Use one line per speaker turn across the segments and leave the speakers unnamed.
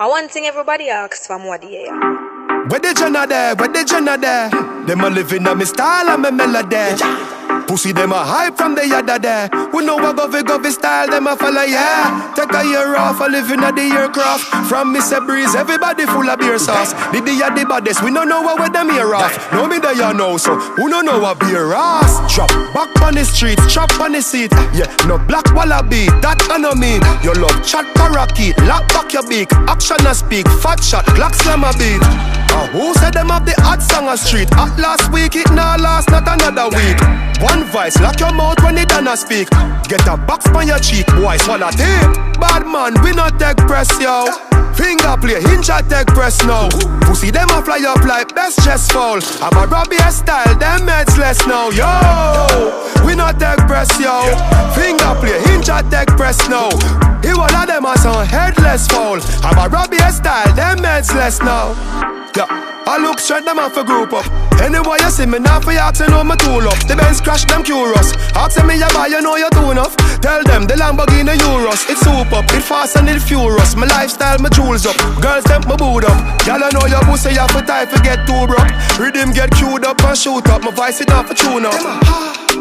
I one thing everybody asks for more day.
Where the Jenna there? Where the Jenna there? Them a living on me style and me melody. Pussy them a hype from the yada there. We know what govy style them a follow, yeah. Take a year off, a living at the aircraft. From Mr. Breeze, everybody full of beer sauce. The baddest, we don't know what with them here off. No me there you know, so who don't know what beer ass. Drop back on the streets, chop on the seat. Yeah, no black wallaby, that I know me. Your love chat parakeet, lock back your beak. Action a speak, fat shot, clock slam a beat. Who said them have the hot song a street? At last week, it now last, not another week. One voice, lock your mouth when it done a speak. Get a box on your cheek, boy, swallow tape. Bad man, we not take press, yo. Finger play, hinge a take press now. Pussy them a fly up like best chest fall. I'm a Robbie style, them heads less now, yo. We not take press, yo. Finger play, hinge a take press now. He all of them a some headless fall. I'm a Robbie style, them heads less now. Yeah, I look straight, them off a group up. Anyway you see me now for you ask, you know me tool up. The Benz crash, them curious. Ask me you buy, you know you too enough. Tell them the Lamborghini Euros. It's soup up, it fast and it furious. My lifestyle, my jewels up. Girls, them my boot up. Y'all know your pussy, you have to type to get too broke. Rhythm get queued up and shoot up. My voice it off for tune up.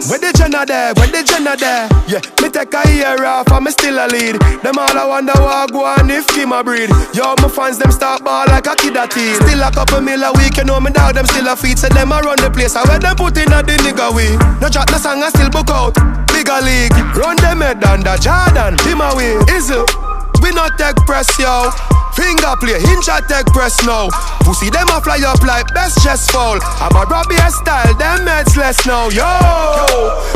Where the Jenna there? Where the Jenna there? Yeah, me take a year off and me still a lead. Them all I wonder what go on if Kim a breed. Yo, my fans them start ball like a kid a teen. Still a couple mil a week, you know me dog them still a feed. So them a run the place, I where them put in a the nigga way. No chat, no song, I still book out. Bigger league, run them head under Jordan. Him away, is it? We not take press, yo. Finger play, hinge a take press now. Pussy them a fly up like best chest fall. I'm a Robbie style, them heads less now, yo.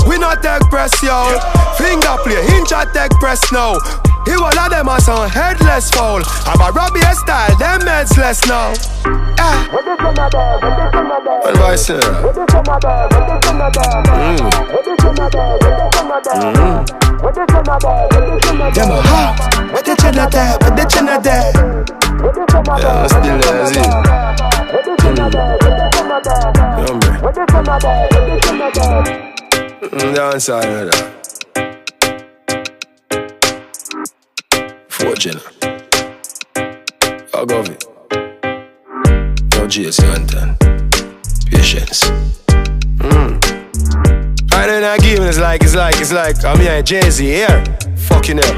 We not take press, yo. Finger play, hinge a take press now. He all of them a some headless fall. I'm a Robbie style, them heads less now. Well, vice them a hot. Where the Jenna there? Where the Jenna there? Yeah, I'm still lazy. Dance all that. For Jenna. I'll go with it. No GS Anton. Patience. I don't know, give it's like, I'm here, Jay-Z here. Fucking hell.